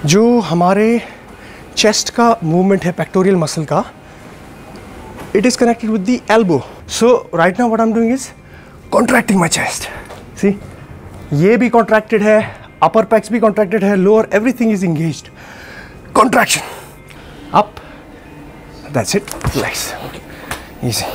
जो हमारे चेस्ट का मूवमेंट है पेक्टोरियल मसल का, it is connected with the elbow. So right now what I'm doing is contracting my chest. See, ये भी contracted है, upper pecs भी contracted है, lower everything is engaged. Contraction. Up. That's it. Relax. Easy.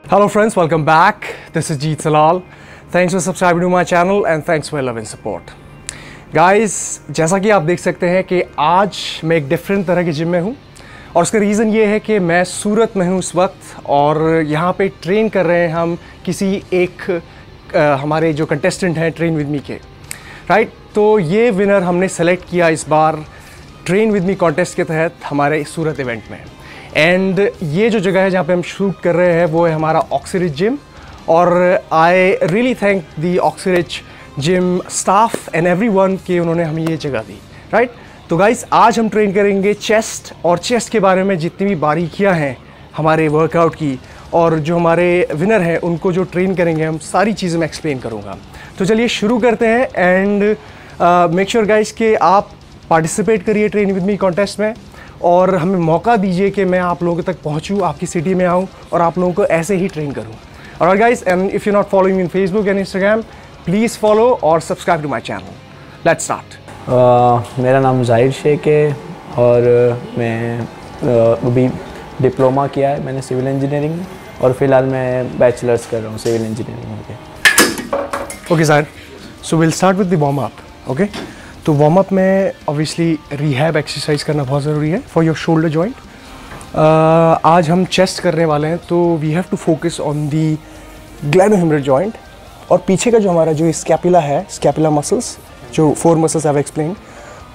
Hello friends, welcome back. This is Jeet Salal. Thanks for subscribing to my channel and thanks for your love and support. Guys, जैसा कि आप देख सकते हैं कि आज मैं एक डिफरेंट तरह के जिम में हूँ और उसका रीज़न ये है कि मैं सूरत में हूँ इस वक्त और यहाँ पे ट्रेन कर रहे हैं हम किसी एक हमारे जो कंटेस्टेंट हैं ट्रेन विद मी के, राइट। तो ये विनर हमने सेलेक्ट किया इस बार ट्रेन विद मी कॉन्टेस्ट के तहत हमारे सूरत इवेंट में। एंड ये जो जगह है जहाँ पे हम शूट कर रहे हैं वो है हमारा ऑक्सीरिज जिम और I really thank the Oxyridge gym staff and everyone कि उन्होंने हमें ये जगह दी, राइट। तो गाइस आज हम ट्रेन करेंगे चेस्ट और चेस्ट के बारे में जितनी भी बारीकियाँ हैं हमारे वर्कआउट की और जो हमारे विनर हैं उनको जो ट्रेन करेंगे हम सारी चीज़ें मैं एक्सप्लेन करूँगा। तो चलिए शुरू करते हैं एंड मेक श्योर गाइस कि आप पार्टिसिपेट करिए ट्रेन विद मी कॉन्टेस्ट में और हमें मौका दीजिए कि मैं आप लोगों तक पहुंचूं, आपकी सिटी में आऊं और आप लोगों को ऐसे ही ट्रेन करूं। Alright guys, and if you not following in Facebook and Instagram, please follow और subscribe to my channel. Let's start. मेरा नाम ज़ाहिर शेख है और मैं अभी डिप्लोमा किया है मैंने सिविल इंजीनियरिंग में और फिलहाल मैं बैचलर्स कर रहा हूँ सिविल इंजीनियरिंग में। Okay sir, so will start with the warm up. Okay, तो वार्म अप में ऑब्वियसली रिहैब एक्सरसाइज करना बहुत ज़रूरी है फॉर योर शोल्डर जॉइंट। आज हम चेस्ट करने वाले हैं तो we have to focus on the glenohumeral joint और पीछे का जो हमारा जो स्कैपुला है, स्कैपुला मसल्स जो 4 मसल्स आई हैव एक्सप्लेन,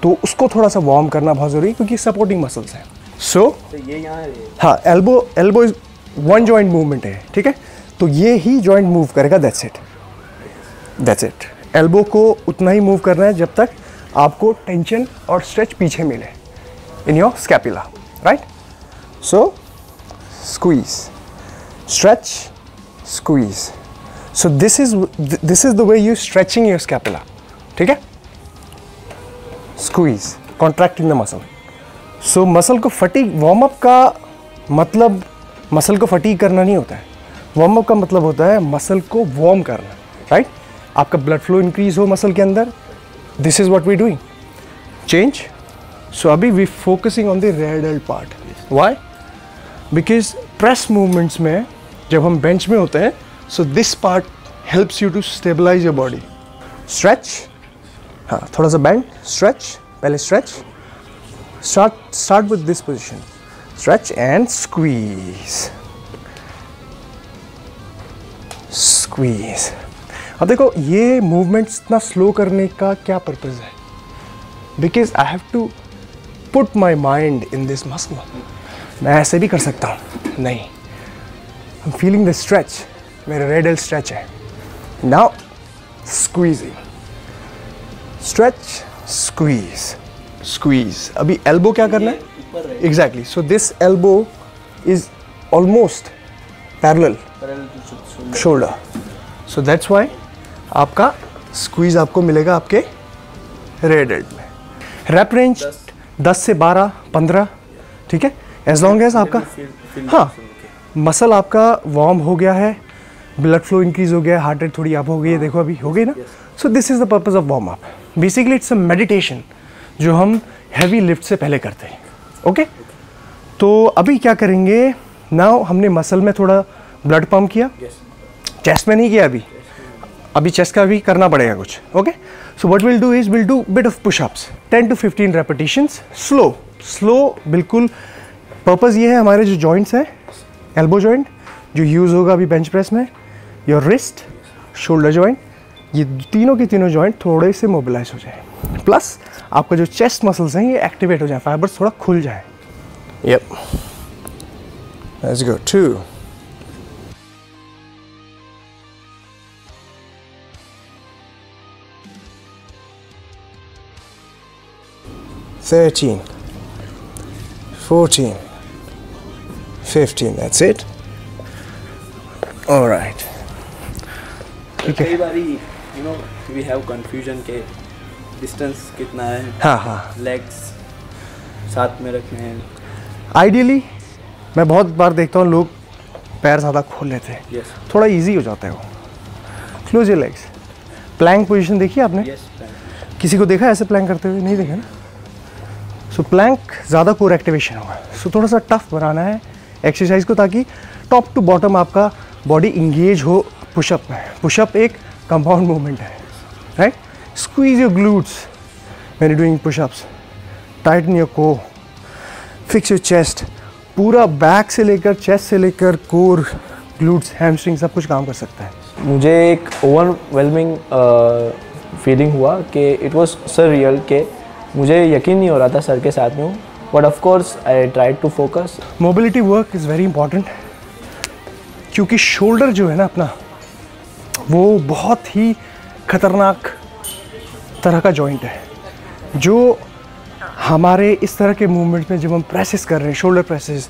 तो उसको थोड़ा सा वार्म करना बहुत ज़रूरी है क्योंकि सपोर्टिंग मसल्स हैं। सो ये यहाँ हाँ, elbow is one joint movement है, ठीक है। तो ये ही जॉइंट मूव करेगा, दैट्स इट। एल्बो को उतना ही मूव करना है जब तक आपको टेंशन और स्ट्रेच पीछे मिले in your scapula, right. So squeeze, stretch, squeeze. So this is the way you stretching your scapula, ठीक है। Squeeze, contracting the muscle. So muscle को फटीग, वार्म अप का मतलब मसल को फटीग करना नहीं होता है। वार्म अप का मतलब होता है मसल को वार्म करना, राइट। आपका ब्लड फ्लो इंक्रीज हो मसल के अंदर, this is what we're doing. Change. So abhi we focusing on the rear delt part. Why? Because press movements में जब हम bench में होते हैं, so this part helps you to stabilize your body. Stretch. हाँ, थोड़ा सा bend, stretch. पहले stretch. Start with this position. Stretch and squeeze. Squeeze. अब देखो ये मूवमेंट्स इतना स्लो करने का क्या पर्पज़ है? Because I have to put my mind in this muscle. मैं ऐसे भी कर सकता हूँ, नहीं, I am feeling the stretch, मेरा रेडल स्ट्रेच है। Now squeezing, stretch, squeeze, squeeze. अभी एल्बो क्या करना है? Exactly. So this elbow is almost parallel shoulder, so that's why आपका स्क्वीज आपको मिलेगा आपके रेयर डेल्ट में। रैप रेंज 10 से 12, 15, ठीक है। एज लॉन्ग एज आपका हाँ मसल आपका वार्म हो गया है, ब्लड फ्लो इंक्रीज हो गया है, हार्ट रेट थोड़ी अप हो गई है, देखो अभी हो गई ना। So this is the purpose of warm up. Basically it's a meditation जो हम हैवी लिफ्ट से पहले करते हैं, ओके। तो अभी क्या करेंगे, नाउ हमने मसल में थोड़ा ब्लड पंप किया, चेस्ट में नहीं किया अभी चेस्ट का भी करना पड़ेगा कुछ, okay. So what will do is will do bit of pushups, 10 to 15 repetitions, slow बिल्कुल। पर्पज़ ये है हमारे जो जॉइंट्स हैं, एल्बो जॉइंट जो यूज़ होगा अभी बेंच प्रेस में, योर रिस्ट, शोल्डर जॉइंट, ये तीनों के तीनों जॉइंट थोड़े से मोबिलाइज हो जाए, प्लस आपका जो चेस्ट मसल्स हैं ये एक्टिवेट हो जाए, फाइबर्स थोड़ा खुल जाए। Yup, let's go 2 13, 14, 15. That's it. All right. ठीक है. कई बारी we have confusion के distance कितना है. हाँ. Legs साथ में रखने हैं. Ideally मैं बहुत बार देखता हूँ लोग पैर ज़्यादा खोल लेते हैं. Yes. थोड़ा इजी हो जाता है वो. Close your legs. Plank position देखी आपने? Yes. किसी को देखा ऐसे प्लैंक करते हुए? नहीं देखा ना. सो प्लैंक ज़्यादा कोर एक्टिवेशन होगा. सो थोड़ा सा टफ बनाना है एक्सरसाइज को ताकि टॉप टू बॉटम आपका बॉडी इंगेज हो पुशअप में. पुशअप एक कंपाउंड मूवमेंट है, right? Squeeze your glutes when you doing pushups. Titan your core, fix your chest. पूरा बैक से लेकर चेस्ट से लेकर कोर, ग्लूट्स, हैमस्ट्रिंग सब कुछ काम कर सकता है. मुझे एक ओवरवेलमिंग फीलिंग हुआ कि इट वाज सररियल कि मुझे यकीन नहीं हो रहा था सर के साथ में हूँ. But of course I tried to focus. Mobility work is very important क्योंकि शोल्डर जो है ना अपना, वो बहुत ही खतरनाक तरह का जॉइंट है जो हमारे इस तरह के मूवमेंट में जब हम प्रेसेस कर रहे हैं, शोल्डर प्रेसेस,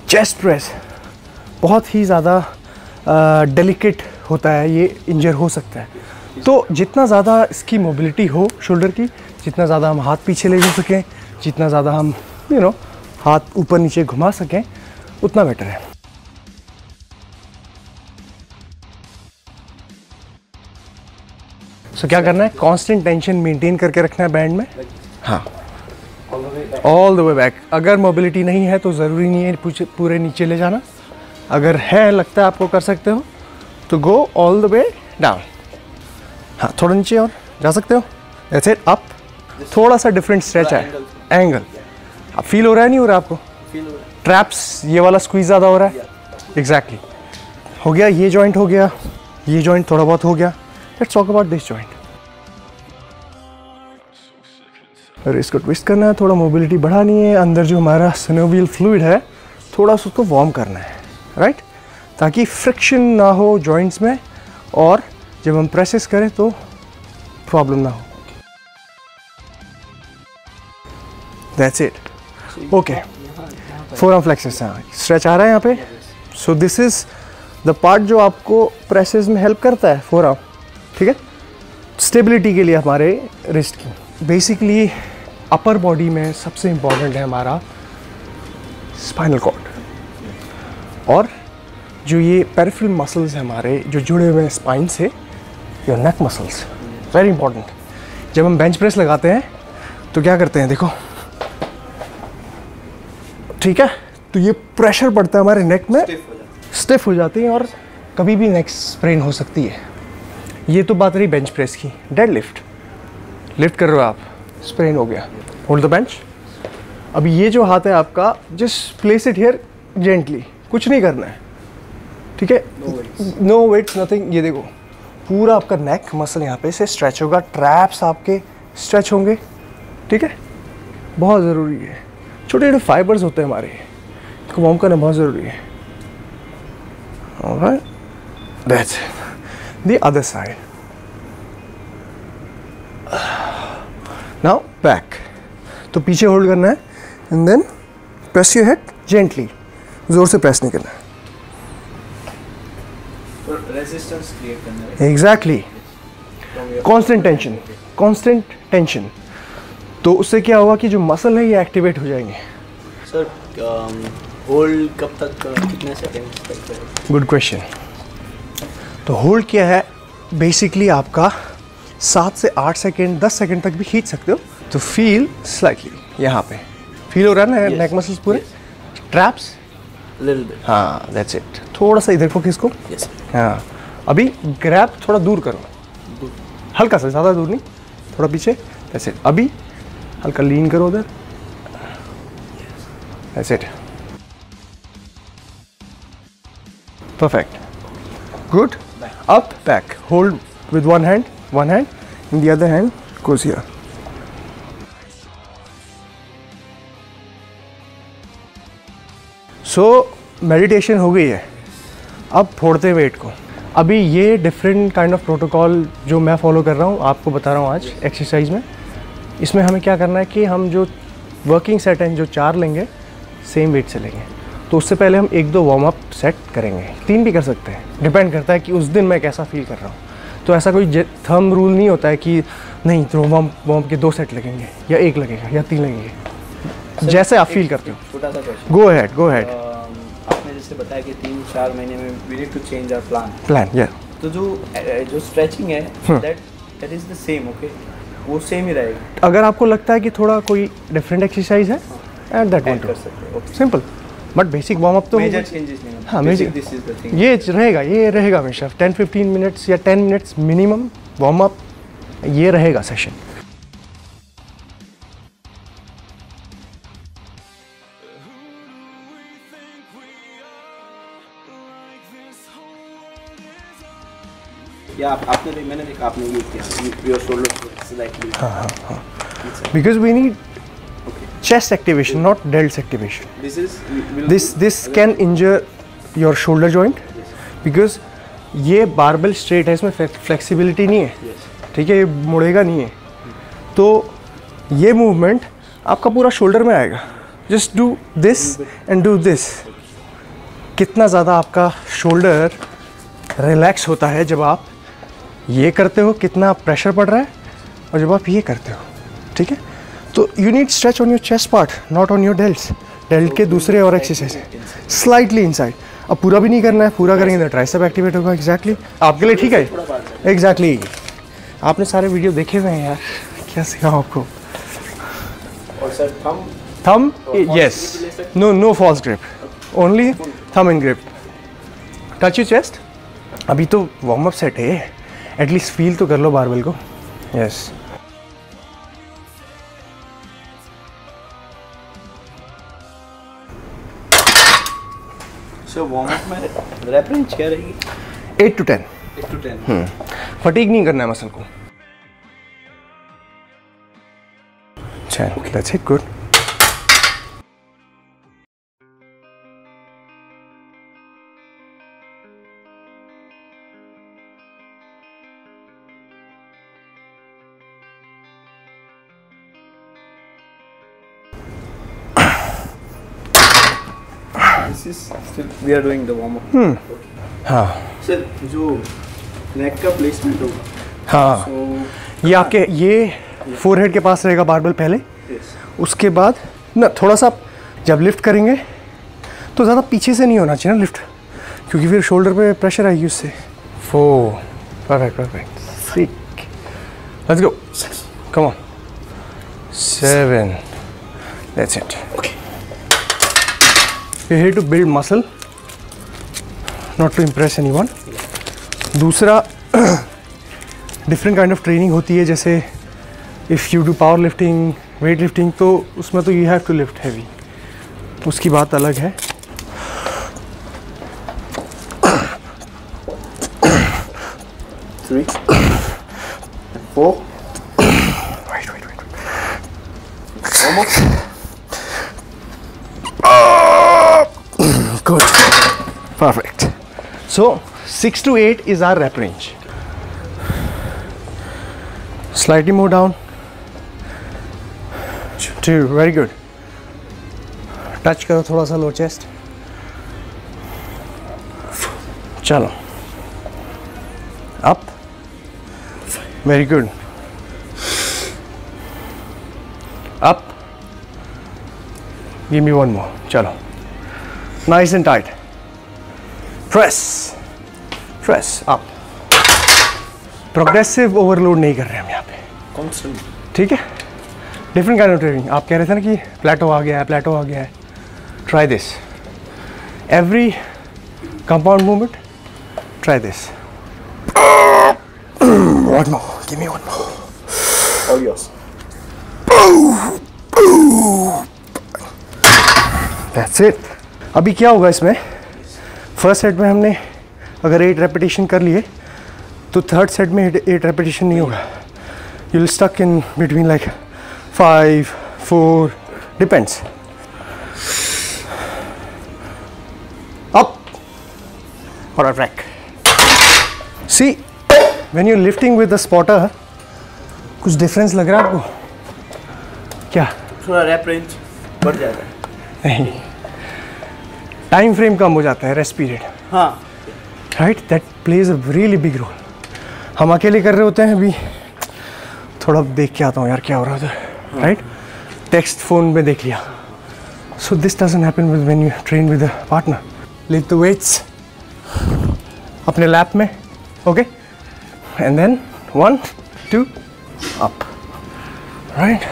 चेस्ट प्रेस, बहुत ही ज़्यादा डेलिकेट होता है. ये इंजर हो सकता है. तो जितना ज़्यादा इसकी मोबिलिटी हो शोल्डर की, जितना ज़्यादा हम हाथ पीछे ले जा सकें, जितना ज़्यादा हम हाथ ऊपर नीचे घुमा सकें, उतना बेटर है. सो क्या करना है? कांस्टेंट टेंशन मेंटेन करके रखना है बैंड में. हाँ, ऑल द वे बैक. अगर मोबिलिटी नहीं है तो ज़रूरी नहीं है पूरे नीचे ले जाना. अगर है, लगता है आपको कर सकते हो, तो गो ऑल द वे डाउन. हाँ, थोड़ा नीचे और जा सकते हो. That's it. अप. थोड़ा सा डिफरेंट स्ट्रेच है. एंगल अब फील हो रहा है, नहीं हो रहा आपको? ट्रैप्स ये वाला स्क्वीज ज़्यादा हो रहा है. एग्जैक्टली. हो गया ये जॉइंट, हो गया ये जॉइंट, थोड़ा बहुत हो गया. Let's talk about this joint. अगर इसको ट्विस्ट करना है, थोड़ा मोबिलिटी बढ़ानी है, अंदर जो हमारा सिनोवियल फ्लूइड है थोड़ा सा उसको वार्म करना है, राइट? ताकि फ्रिक्शन ना हो जॉइंट्स में और जब हम प्रेसेस करें तो प्रॉब्लम ना हो. That's it. Okay, forearm flexors. हाँ, स्ट्रेच आ रहा है यहाँ पे. So this is the part जो आपको प्रेसेस में हेल्प करता है, फोरआर्म. ठीक है, स्टेबिलिटी के लिए हमारे रिस्ट की. बेसिकली अपर बॉडी में सबसे इम्पॉर्टेंट है हमारा स्पाइनल कॉर्ड और जो ये पेरिफेरल मसल्स हैं हमारे जो जुड़े हुए हैं स्पाइन से, your neck muscles, very important. जब हम बेंच प्रेस लगाते हैं तो क्या करते हैं, देखो, ठीक है, तो ये प्रेशर पड़ता है हमारे नेक में, स्टिफ हो जाती है और कभी भी नेक स्प्रेन हो सकती है. ये तो बात रही बेंच प्रेस की. डेड लिफ्ट लिफ्ट कर रहे हो आप, स्प्रेन हो गया. Hold the bench. अभी ये जो हाथ है आपका, just place it here gently, कुछ नहीं करना है. ठीक है, नो वेट्स, नथिंग. ये देखो, पूरा आपका नेक मसल यहाँ पे से स्ट्रेच होगा, ट्रैप्स आपके स्ट्रेच होंगे. ठीक है, बहुत ज़रूरी है. छोटे छोटे फाइबर्स होते हैं हमारे, इसको वार्म करना बहुत ज़रूरी है. Alright, that's the other side. Now back. तो पीछे होल्ड करना है and then press your head gently, जोर से प्रेस नहीं करना है. रेजिस्टेंस क्रिएट करना है. Exactly. Constant tension, constant tension. तो उससे क्या होगा कि जो मसल है ये एक्टिवेट हो जाएंगे. सर होल्ड कब तक, कितने सेकंड तक? Good question. तो होल्ड क्या है, बेसिकली आपका 7 से 8 सेकेंड, 10 सेकेंड तक भी खींच सकते हो. तो फील स्लाइटली यहाँ पे फील हो रहा है ना, नेक मसल्स पूरे, ट्रैप्स. Little bit. हाँ, दैट्स इट. थोड़ा सा इधर को खींचो. यस. हाँ, अभी ग्रैब थोड़ा दूर करो, हल्का सा, ज़्यादा दूर नहीं, थोड़ा पीछे. That's it. अभी हल्का लीन करो उधर. That's it. Perfect. Good. Up, back. Hold with one hand, in the other hand goes here. So meditation हो गई है. अब फोड़ते हैं वेट को. अभी ये डिफरेंट काइंड ऑफ प्रोटोकॉल जो मैं फॉलो कर रहा हूँ, आपको बता रहा हूँ आज एक्सरसाइज में. इसमें हमें क्या करना है कि हम जो वर्किंग सेट हैं जो 4 लेंगे, सेम वेट से लेंगे। तो उससे पहले हम 1-2 वार्म अप सेट करेंगे, 3 भी कर सकते हैं, डिपेंड करता है कि उस दिन मैं कैसा फील कर रहा हूँ। तो ऐसा कोई थंब रूल नहीं होता है कि नहीं तो वार्म के 2 सेट लगेंगे या 1 लगेगा या 3 लगेंगे, जैसे आप फील करते हो। छोटा सा क्वेश्चन, गो अहेड। आपने जैसे बताया कि 3-4 महीने में we need to change our plan. या तो जो स्ट्रेचिंग है that is the same, okay, वो सेम ही रहेगा। अगर आपको लगता है कि थोड़ा कोई डिफरेंट एक्सरसाइज है एट दैट कर सकते हो, simple, but basic warm up तो मेजर चेंजेस नहीं होते। हाँ, major this is the thing, ये रहेगा हमेशा 10-15 मिनट्स या 10 मिनट्स मिनिमम वार्म अप, ये रहेगा सेशन। या मैंने देखा आपने यूज किया योर शोल्डर स्लाइटली। हाँ, because we need chest activation, not delts activation. This can injure your shoulder joint because ये बारबेल स्ट्रेट है, इसमें फ्लेक्सिबिलिटी नहीं है, ठीक है, ये मुड़ेगा नहीं है। तो ये मूवमेंट आपका पूरा शोल्डर में आएगा। Just do this and do this. कितना ज़्यादा आपका शोल्डर रिलैक्स होता है जब आप ये करते हो, कितना प्रेशर पड़ रहा है, और जब आप ये करते हो, ठीक है। तो you need stretch on your chest part, not on your delts. Dealt के दूसरे और एक्सरसाइज है स्लाइटली इनसाइड। अब पूरा भी नहीं करना है, पूरा करेंगे तो ट्राइसेप एक्टिवेट होगा। एग्जैक्टली आपके लिए ठीक है। एग्जैक्टली आपने सारे वीडियो देखे हुए हैं यार, क्या सिखाऊं आपको। और sir thumb yes, no false grip, only thumb in grip. Touch your chest. अभी तो वार्म अप सेट है, एटलीस्ट फील तो कर लो बारबेल को। यस सो वार्म अप में रैप रेंज क्या रहेगी? 8 to 10। फटीग नहीं करना है मसल को। अच्छा, that's it, good. This is still we are doing the warm up. हाँ सर जो नेक का प्लेसमेंट होगा, हाँ, ये आपके ये फोरहेड के पास रहेगा बारबेल पहले। उसके बाद ना थोड़ा सा जब लिफ्ट करेंगे तो ज़्यादा पीछे से नहीं होना चाहिए ना लिफ्ट, क्योंकि फिर शोल्डर पे प्रेशर आएगी उससे। 4 perfect 6 let's go, come on 7 that's it. You're here to build muscle, not to impress anyone. दूसरा डिफरेंट काइंड ऑफ ट्रेनिंग होती है, जैसे if you do power lifting, weight lifting, तो उसमें तो you have to lift heavy, उसकी बात अलग है। Three, 4, wait. almost. Good, perfect. So 6 to 8 is our rep range. Slightly more down. 2, very good. Touch करो थोड़ा सा लो चेस्ट। चलो up, very good, up, give me one more, चलो, nice and tight, press up, progressive overload नहीं कर रहे हम यहाँ पे, Constant. ठीक है। Different kind of training. आप कह रहे थे ना कि प्लेटो आ गया है, try this, every compound movement, try this. One more, give me one more. All yours. That's it. अभी क्या होगा इसमें, फर्स्ट सेट में हमने अगर 8 रेपिटेशन कर लिए तो थर्ड सेट में 8 रेपिटेशन नहीं होगा। You will stuck in between like 5, 4, depends. Up और a rack. See when you lifting with the spotter, कुछ डिफरेंस लग रहा है आपको क्या? थोड़ा रैप रेंज बढ़ जाता है। नहीं, टाइम फ्रेम कम हो जाता है, रेस्ट पीरियड। हाँ right, that plays a really big role. हम अकेले कर रहे होते हैं, अभी थोड़ा देख के आता हूँ यार क्या हो रहा है, राइट, टेक्स्ट फोन में देख लिया। So this doesn't happen with when you train with a partner. Lift the weights अपने लैप में, okay, and then 1 2 up, right.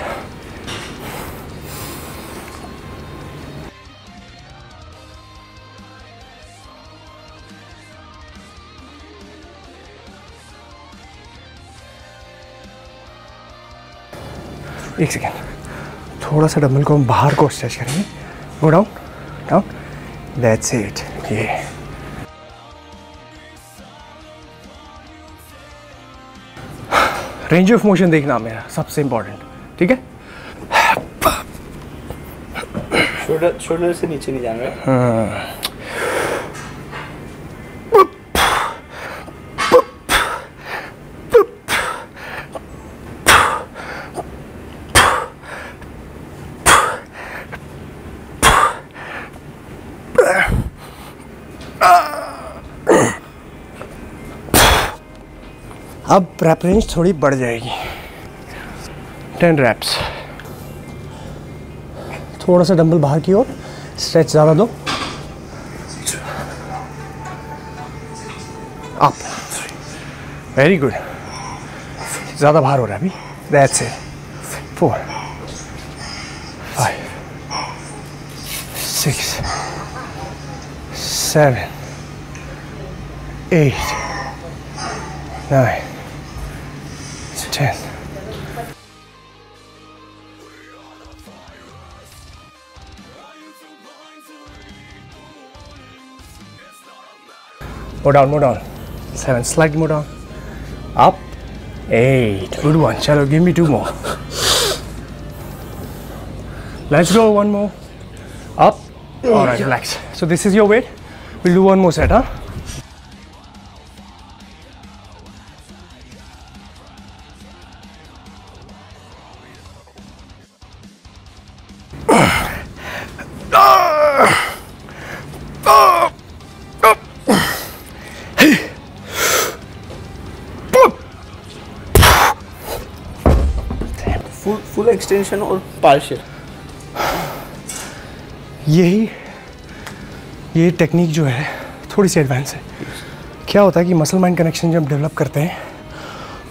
एक सेकेंड, थोड़ा सा डंबल को हम बाहर को स्ट्रेच करेंगे। Go down down, that's it. ये रेंज ऑफ मोशन देखना मेरा सबसे इंपॉर्टेंट, ठीक है। शोल्डर से नीचे नहीं जाना है। अब रैप रेंज थोड़ी बढ़ जाएगी, 10 रैप्स। थोड़ा सा डंबल बाहर की ओर, स्ट्रेच ज़्यादा दो। Up, very good. ज़्यादा बाहर हो रहा है अभी, that's it. 4 5 6 7 8 9 10. More down, more down. 7, slightly more down. Up. 8. Good one. Chalo, give me 2 more. Let's go, 1 more. Up. Alright, relax. So this is your weight. We'll do 1 more set, huh? Full extension और partial, ये technique जो है थोड़ी सी advance है। क्या होता है कि मसल माइंड कनेक्शन जब डेवलप करते हैं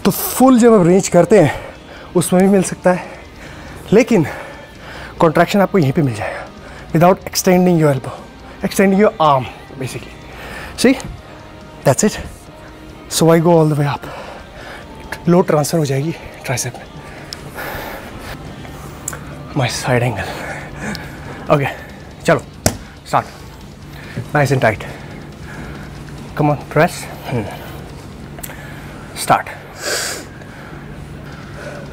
तो फुल जब आप रेंज करते हैं उसमें भी मिल सकता है, लेकिन कॉन्ट्रैक्शन आपको यहीं पे मिल जाएगा without extending your elbow, extending your arm basically. See, that's it. So I go all the way up, load transfer हो जाएगी ट्राइसेप में। माय साइड एंगल, ओके, चलो start. Nice and tight, come on, press, start,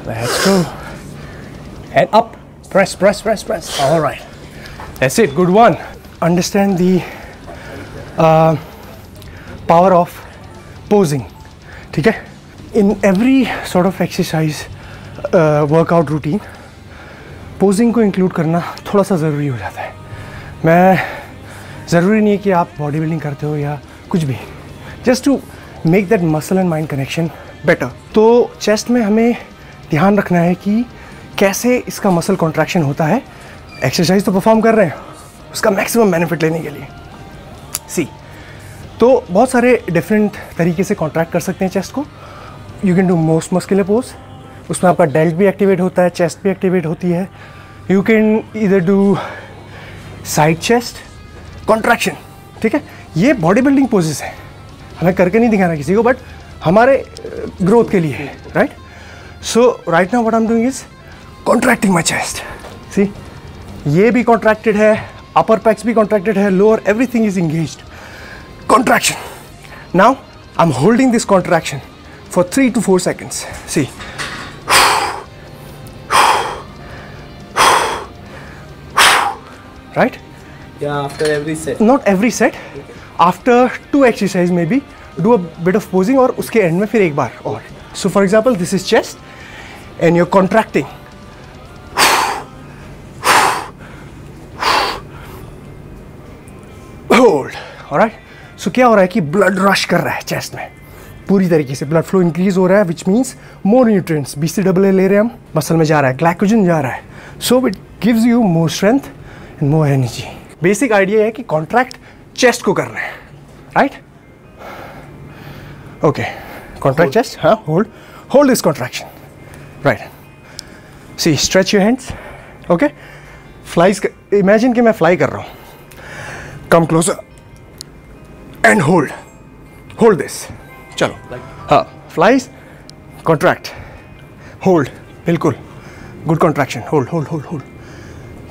let's go, and up, press, press, press, press. All right, that's it. Good one. Understand the power of posing. ठीक है? In every sort of exercise, workout routine, posing को include करना थोड़ा सा ज़रूरी हो जाता है। मैं ज़रूरी नहीं है कि आप बॉडी बिल्डिंग करते हो या कुछ भी, just to make that muscle and mind connection better. तो चेस्ट में हमें ध्यान रखना है कि कैसे इसका मसल कॉन्ट्रैक्शन होता है। एक्सरसाइज तो परफॉर्म कर रहे हैं, उसका मैक्सिमम बेनिफिट लेने के लिए। सी, तो बहुत सारे डिफरेंट तरीके से कॉन्ट्रैक्ट कर सकते हैं चेस्ट को। You can do most muscular pose, उसमें आपका डेल्ट भी एक्टिवेट होता है, चेस्ट भी एक्टिवेट होती है। यू कैन इधर डू साइड चेस्ट कॉन्ट्रैक्शन, ठीक है। ये बॉडी बिल्डिंग पोजेस हैं, हमें करके नहीं दिखाना किसी को, बट हमारे ग्रोथ के लिए है, right. So right now what I am doing is contracting my chest. See, ये भी contracted है, upper pecs भी contracted है, lower everything is engaged. Contraction. Now I'm holding this contraction for 3 to 4 seconds. See. Right? Yeah, after every set. Not every set. Okay. After 2 exercises maybe do a bit of posing और उसके end में फिर एक बार और. So for example, this is chest and you're contracting. Alright. So क्या हो रहा है कि ब्लड रश कर रहा है चेस्ट में पूरी तरीके से, ब्लड फ्लो इंक्रीज हो रहा है, which means more nutrients BCAA ले रहे हैं हम, मसल में जा रहा है, ग्लाइकोजन जा रहा है. So it gives you more strength and more energy. Basic idea है कि कॉन्ट्रैक्ट चेस्ट को करना है, राइट. Okay, contract chest. हाँ, hold this contraction, right. See, stretch your hands. Okay, flies, imagine कि मैं फ्लाई कर रहा हूँ. Come closer and hold this. चलो, हाँ, फ्लाइज, कॉन्ट्रैक्ट, होल्ड, बिल्कुल, good contraction, hold.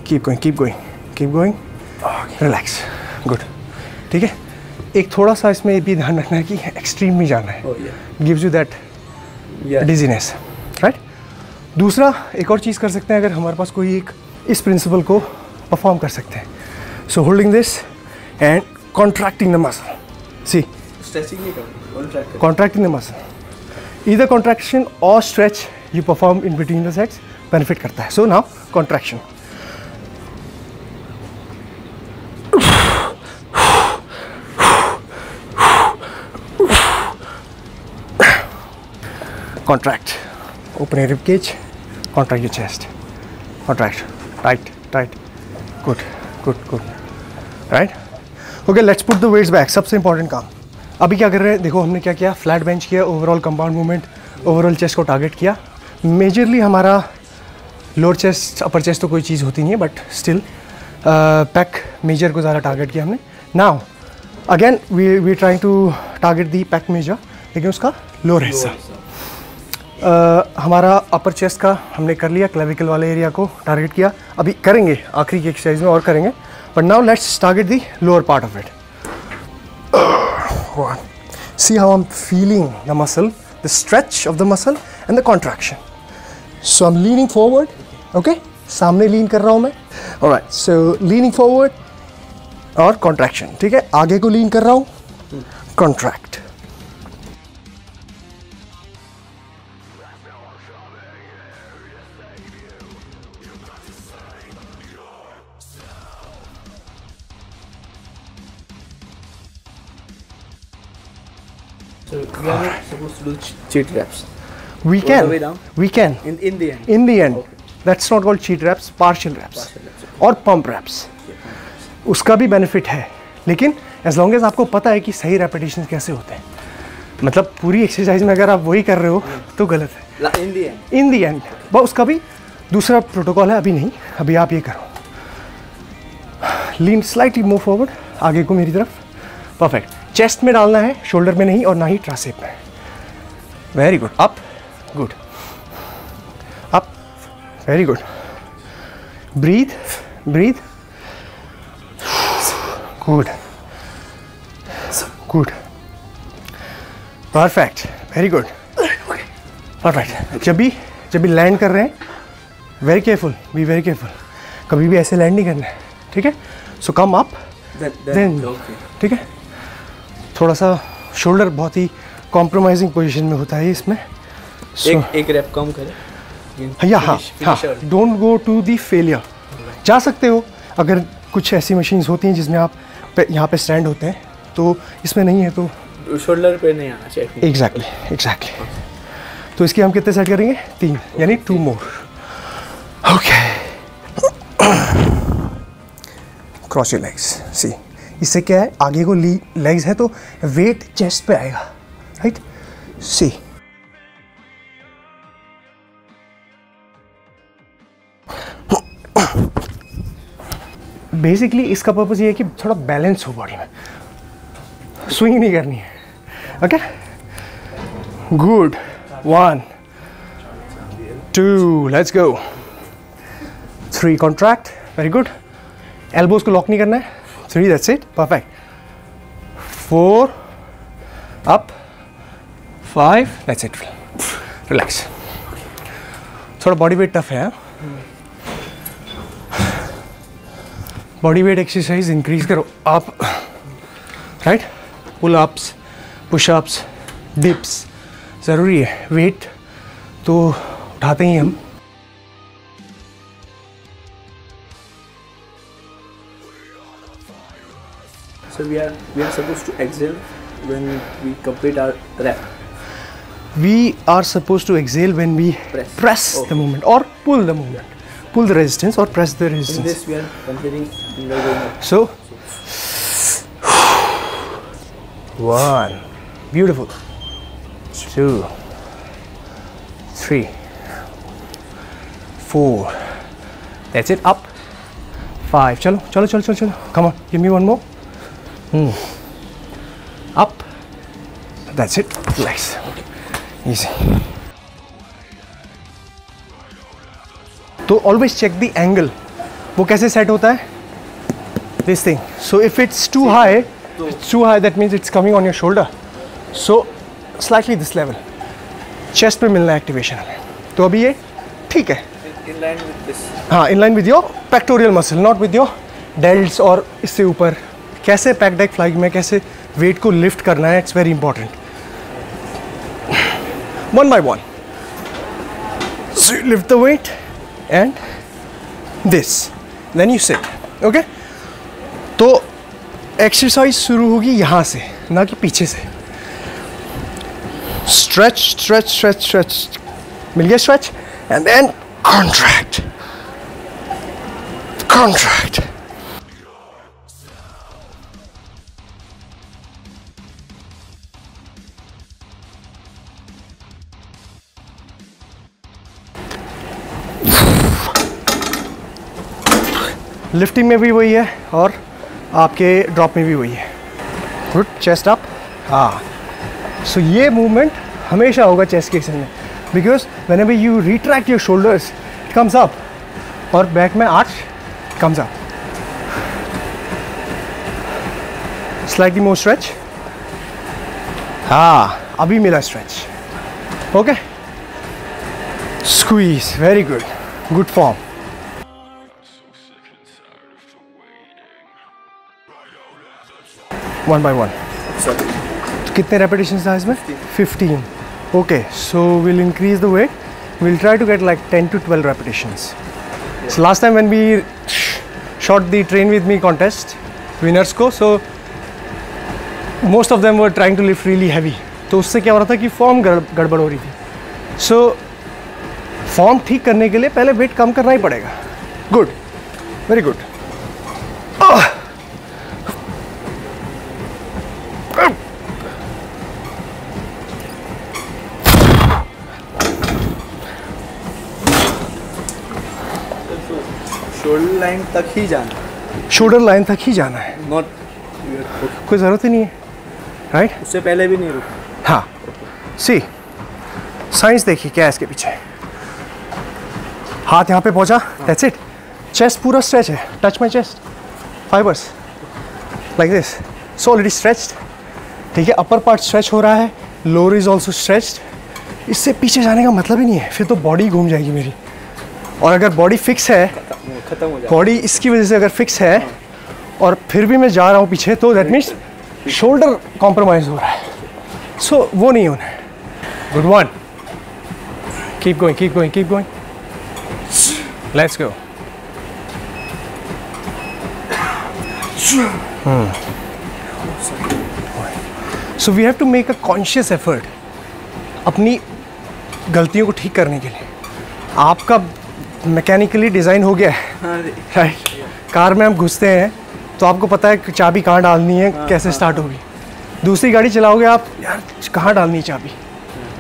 Keep going, relax, good. ठीक है. एक थोड़ा सा इसमें भी ध्यान रखना है कि एक्सट्रीम में जाना है, gives you that dizziness, right. दूसरा एक और चीज़ कर सकते हैं अगर हमारे पास कोई एक इस प्रिंसिपल को परफॉर्म कर सकते हैं. So holding this and contracting the muscle. See, stretching नहीं करना, contracting the muscle. Either contraction और stretch you perform in between the sets benefit करता है. So now contraction. Contract, open your rib cage, contract your chest, contract, tight, good, right. Okay, let's put the weights back. सबसे important काम अभी क्या कर रहे हैं, देखो हमने क्या किया, फ्लैट बेंच किया, overall compound movement, overall chest को टारगेट किया. मेजरली हमारा लोअर चेस्ट अपर चेस्ट तो कोई चीज़ होती नहीं है, बट स्टिल पैक मेजर को ज़्यादा टारगेट किया हमने. Now again we trying to target the pec major, लेकिन उसका लोअर हिस्सा. हमारा अपर चेस्ट का हमने कर लिया, क्लेविकल वाले एरिया को टारगेट किया. अभी करेंगे आखिरी की एक्सरसाइज में और करेंगे, but now let's target the lower part of it. See how I'm feeling the muscle, the stretch of the muscle and the contraction. So I'm leaning forward, okay? सामने लीन कर रहा हूँ मैं. Alright, so leaning forward और contraction, ठीक है? आगे को लीन कर रहा हूँ, contract. So we are not supposed to do cheat reps. We All the way down? We can. In the end. In the end, Okay. that's not called cheat reps, partial reps. Partial reps, okay. और pump reps. उसका भी benefit है, लेकिन as long as आपको पता है कि सही रेपिटेशन कैसे होते हैं. मतलब पूरी एक्सरसाइज में अगर आप वही कर रहे हो तो गलत है. In the end. In the and बस उसका भी दूसरा प्रोटोकॉल है. अभी नहीं, अभी आप ये करो. लीन स्लाइटली मूव फॉरवर्ड, आगे को मेरी तरफ. परफेक्ट. चेस्ट में डालना है, शोल्डर में नहीं, और ना ही ट्राइसेप में. Very good. Up, good. Up, very good. Breathe, good, perfect, very good, perfect. जब भी लैंड कर रहे हैं, very careful, be very careful. कभी भी ऐसे लैंड नहीं करना है, ठीक है. सो कम अप, देन, ठीक है. थोड़ा सा शोल्डर बहुत ही कॉम्प्रोमाइजिंग पोजीशन में होता है इसमें. एक रैप कम करें. हाँ, don't go to the failure. जा सकते हो अगर कुछ ऐसी मशीन्स होती हैं जिसमें आप यहाँ पे स्टैंड होते हैं, तो इसमें नहीं है तो शोल्डर पे नहीं आना चाहिए. एग्जैक्टली. तो इसकी हम कितने सेट करेंगे? 3, यानी 2 more. Okay. Cross your legs. See, इससे क्या है, आगे को लेग्स है तो वेट चेस्ट पे आएगा, राइट. सी, बेसिकली इसका पर्पस ये है कि थोड़ा बैलेंस हो बॉडी में, स्विंग नहीं करनी है. Okay, good. 1 2, let's go. 3, contract, very good. Elbows को लॉक नहीं करना है. 3, that's it, perfect. 4, up. 5, that's it, relax. थोड़ा बॉडी वेट टफ है. बॉडी वेट एक्सरसाइज इंक्रीज करो आप, right. Pull ups, pushups, dips ज़रूरी है. वेट तो उठाते ही हम. So we are supposed to exhale when we complete our rep. We are supposed to exhale when we press the movement or pull the movement. Pull the resistance or press the resistance. In this we are completing in the going up. So, 1, beautiful, 2, 3, 4, that's it, up, 5, chalo, come on, give me one more, up, that's it, relax, easy. तो always check the angle, वो कैसे set होता है, this thing, so if it's too high, that means it's coming on your shoulder, so slightly this level, chest पे मिलना है activation हमें, तो अभी ये ठीक है, in line with this, हाँ in line with your pectoral muscle, not with your delts और इससे ऊपर, कैसे पैक डेक फ्लाई में कैसे वेट को लिफ्ट करना है, it's very important. One by one, so you lift the weight and this, then you sit, okay? तो एक्सरसाइज शुरू होगी यहाँ से, ना कि पीछे से. स्ट्रेच स्ट्रेच स्ट्रेच स्ट्रेच, मिल गया stretch, and then contract contract. Lifting में भी वही है और आपके ड्रॉप में भी वही है. गुड, चेस्ट अप, हाँ. सो ये मूवमेंट हमेशा होगा चेस्ट के एक्सरसाइज में, because when ever you retract your shoulders it comes up और बैक में arch comes up. Slightly more stretch, हाँ अभी मिला stretch, okay. Squeeze, very good, good form. One by one. कितने repetitions था इसमें? 15. Okay, so we'll increase the weight. We'll try to get like 10 to 12 repetitions. So last time when we shot the train with me contest winners को, so most of them were trying to lift really heavy. तो उससे क्या हो रहा था कि form गड़बड़ हो रही थी. So फॉर्म ठीक करने के लिए पहले वेट कम करना ही पड़ेगा. Good, very good. Shoulder line तक ही जाना है. शोल्डर लाइन तक ही जाना है, नॉट कोई ज़रूरत ही नहीं है, राइट? उससे पहले भी नहीं रुक. हाँ, सी साइंस देखिए क्या है इसके पीछे. हाथ यहाँ पे पहुँचा, दैट्स इट. चेस्ट पूरा स्ट्रेच है, touch my chest, fibres like this, so already stretched. ठीक है, अपर पार्ट स्ट्रेच हो रहा है, लोअर इज ऑल्सो स्ट्रेच्ड. इससे पीछे जाने का मतलब ही नहीं है, फिर तो बॉडी घूम जाएगी मेरी. और अगर बॉडी फिक्स है, खत्म हो जाएगा. बॉडी इसकी वजह से अगर फिक्स है और फिर भी मैं जा रहा हूँ पीछे, तो दैट मीन्स शोल्डर कॉम्प्रोमाइज हो रहा है. सो वो नहीं होना है. Good one, keep going, keep going, keep going, let's go. So we have to make a conscious effort अपनी गलतियों को ठीक करने के लिए. आपका मैकेनिकली डिज़ाइन हो गया है, राइट? कार में हम घुसते हैं तो आपको पता है कि चाबी कहाँ डालनी है, कैसे स्टार्ट होगी. दूसरी गाड़ी चलाओगे आप, यार कहाँ डालनी है चाबी,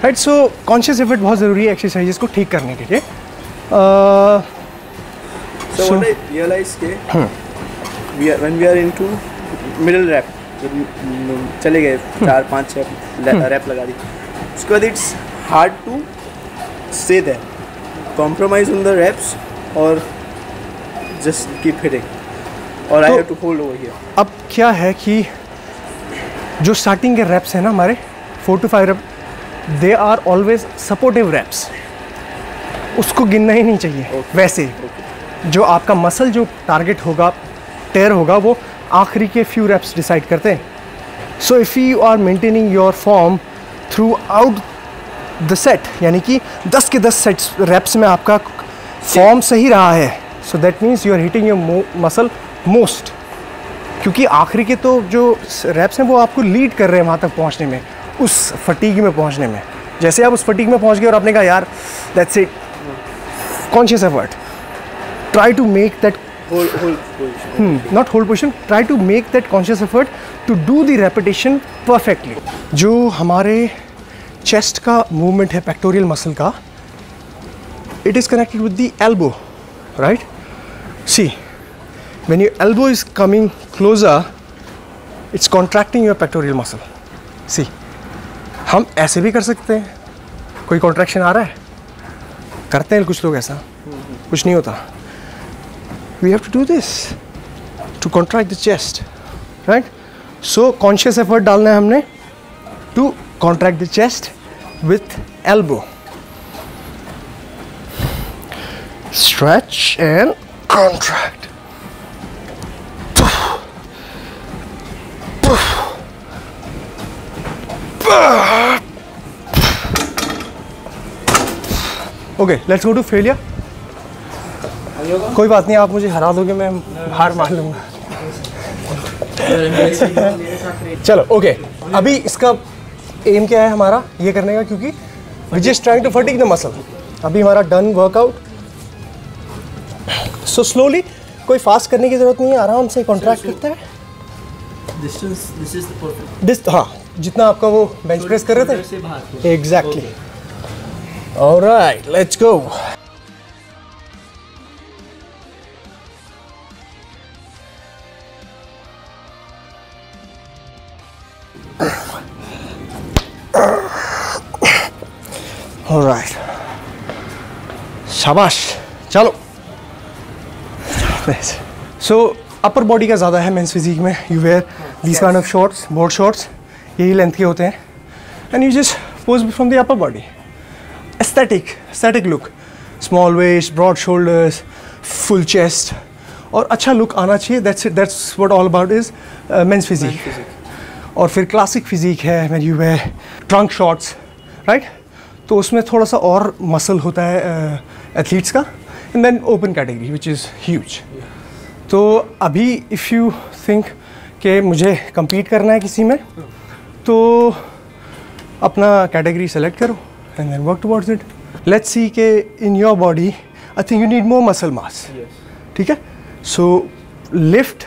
राइट? सो कॉन्शियस एफर्ट बहुत ज़रूरी है एक्सरसाइजेस को ठीक करने के लिए. So what I realized के when we are into middle rep, चले गए 4-5 रैप लगा दी, उसके बाद it's hard to stay there, compromise on the reps or just keep hitting, or I have to hold over here. अब क्या है कि जो स्टार्टिंग के रैप्स हैं ना हमारे 4 to 5 rep, they are always supportive reps, उसको गिनना ही नहीं चाहिए. वैसे जो आपका मसल जो टारगेट होगा, टेयर होगा, वो आखिरी के फ्यू रैप्स डिसाइड करते हैं. So if you are maintaining your form throughout the set, यानी कि 10 के 10 सेट्स रैप्स में आपका फॉर्म सही रहा है, so that means you are hitting your muscle most. क्योंकि आखिरी के तो जो रैप्स हैं वो आपको लीड कर रहे हैं वहाँ तक पहुँचने में, उस फटीग में पहुँचने में। जैसे आप उस फटीग में पहुँच गए और आपने कहा यार that's it, conscious effort, try to make that not whole position, try to make that conscious effort to do the repetition perfectly. जो हमारे chest का movement है pectoral muscle का, it is connected with the elbow, right? See, when your elbow is coming closer, it's contracting your pectoral muscle. See, हम ऐसे भी कर सकते हैं, कोई contraction आ रहा है, करते हैं कुछ लोग ऐसा, कुछ नहीं होता. We have to do this to contract the chest, right? So conscious effort डालना है हमने to contract the chest with elbow. Stretch and contract. Okay, let's go to failure. कोई बात नहीं, आप मुझे हरा दोगे, मैं हार मान लूँगा. चलो ओके, अभी इसका एम क्या है हमारा ये करने का, क्योंकि we just trying to fatigue the muscle. अभी हमारा डन वर्कआउट. सो स्लोली, कोई फास्ट करने की ज़रूरत नहीं है, आराम से कॉन्ट्रैक्ट करता है. हाँ, जितना आपका वो बेंच प्रेस कर रहे थे, exactly. Alright, let's go. Alright, शाबाश, चलो. So अपर बॉडी का ज़्यादा है मेंस फिजिक में. You wear these kind of shorts, board shorts, यही लेंथ के होते हैं, and you just pose from the upper body. Aesthetic look, small waist, broad shoulders, full chest, और अच्छा लुक आना चाहिए. That's what all about is men's physique. और फिर क्लासिक फिजिक है when you wear trunk shorts, right? तो उसमें थोड़ा सा और मसल होता है एथलीट्स का. And then open category which is huge. तो अभी इफ़ यू थिंक कि मुझे compete करना है किसी में, तो अपना कैटेगरी सेलेक्ट करो and then work towards it. Let's see कि in your body I think you need more muscle mass. ठीक है, सो लिफ्ट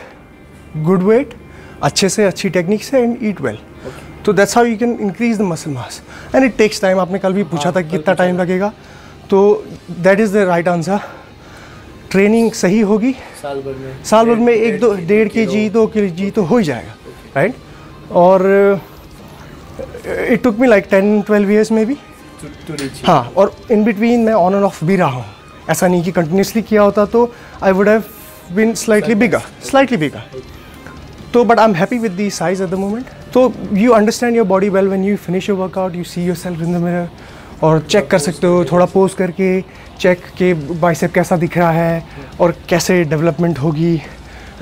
गुड वेट, अच्छे से अच्छी टेक्निक से, एंड ईट वेल. तो that's how you can increase the muscle mass, and it takes time. आपने कल भी पूछा था कि कितना टाइम लगेगा, तो that is the right answer. Training सही होगी, साल भर में 1-1.5 kg 2 kg तो हो ही जाएगा, राइट? और it took me like 10-12 years में भी. हाँ, और इन बिटवीन मैं ऑन एंड ऑफ भी रहा हूँ. ऐसा नहीं कि कंटिन्यूसली किया होता तो I would have been slightly bigger. तो but I am happy with the size at the moment. तो you understand your body well when you finish your workout. You see yourself in the mirror और check कर सकते हो, थोड़ा pose करके check के bicep कैसा दिख रहा है और कैसे डेवलपमेंट होगी,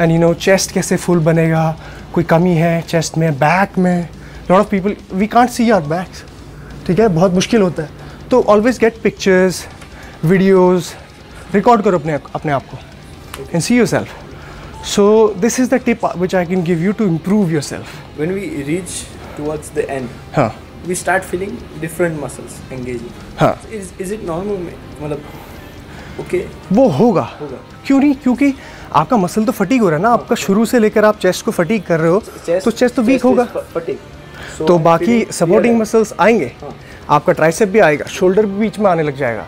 एंड यू नो चेस्ट कैसे फुल बनेगा, कोई कमी है चेस्ट में, बैक में. Lot of people we can't see our backs, ठीक है, बहुत मुश्किल होता है. तो always get pictures, videos, record करो अपने आप को and see yourself. So this is the tip which I can give you to improve yourself. When we reach towards the end, we start feeling different muscles engaging. Is it normal? मतलब okay? वो होगा. क्यों नहीं? क्योंकि आपका muscle तो fatigue हो रहा है ना. आपका शुरू से लेकर आप चेस्ट को फटीग कर रहे हो, तो चेस्ट तो वीक होगा. तो बाकी सपोर्टिंग मसल्स आएंगे, आपका ट्राइसेप भी आएगा, शोल्डर भी बीच में आने लग जाएगा.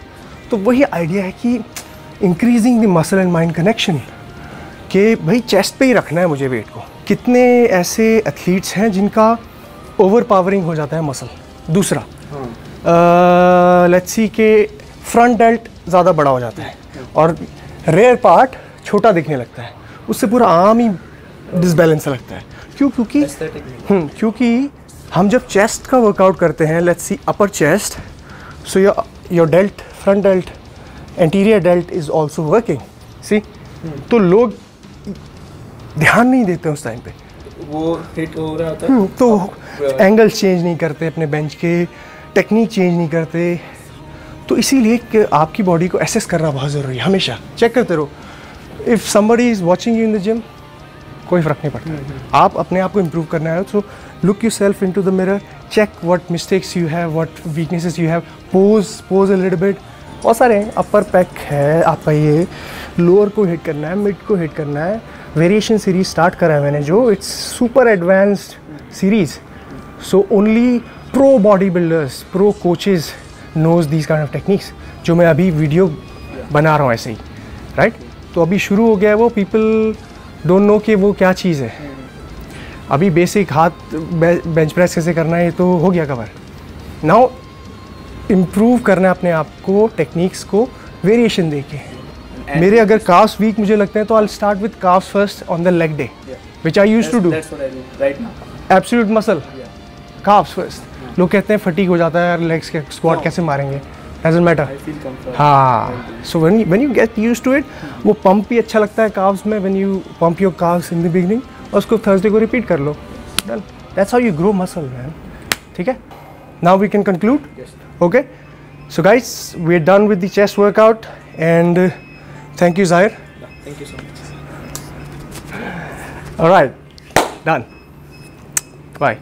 तो वही आइडिया है कि increasing the muscle and mind connection, कि भाई चेस्ट पे ही रखना है मुझे वेट को. कितने ऐसे एथलीट्स हैं जिनका ओवर पावरिंग हो जाता है मसल. दूसरा लेट्स सी के फ्रंट डेल्ट ज़्यादा बड़ा हो जाता है और रेयर पार्ट छोटा दिखने लगता है, उससे पूरा आर्म ही डिसबैलेंस लगता है. क्योंकि हम जब चेस्ट का वर्कआउट करते हैं, let's see upper chest, so your delt, front delt, anterior delt is also working. See, तो लोग ध्यान नहीं देते उस टाइम पे, वो हिट हो रहा होता है. तो एंगल्स चेंज नहीं करते अपने बेंच के, टेक्निक चेंज नहीं करते. तो इसीलिए कि आपकी बॉडी को एसेस करना बहुत ज़रूरी है. हमेशा चेक करते रहो. If somebody is watching you in the gym, कोई फ़र्क नहीं पड़ता। आप अपने आप को इम्प्रूव करना है, so look yourself into the mirror, check what mistakes you have, what weaknesses you have, pose a little bit. बहुत सारे हैं, अपर पैक है आपका, ये लोअर को हिट करना है, मिड को हिट करना है। वेरिएशन सीरीज स्टार्ट करा है मैंने जो, it's super advanced series, so only pro body builders, pro coaches knows these kind of techniques, जो मैं अभी वीडियो बना रहा हूँ ऐसे ही, राइट। तो अभी शुरू हो गया है वो, पीपल डोंट नो कि वो क्या चीज़ है। अभी बेसिक हाथ बेंच प्रेस कैसे करना है ये तो हो गया कवर। नाउ इम्प्रूव करना है अपने आप को, टेक्निक्स को वेरिएशन देके। मेरे अगर काफ्स वीक मुझे लगते हैं तो I will start with calves first on the leg day, which I used to do. Absolute muscle, calves first. लोग कहते हैं फटीग हो जाता है यार, लेग्स के स्क्वाट कैसे मारेंगे, डजंट मैटर। हाँ, so when you get used to it, वो पंप भी अच्छा लगता है काफ्स में, when you pump your calves in the beginning, और उसको थर्सडे को रिपीट कर लो, done. That's how you grow muscle man, ठीक है। Now we can conclude, okay. So guys, we are done with the chest workout and thank you Zahir. Thank you so much. All right, done. Bye.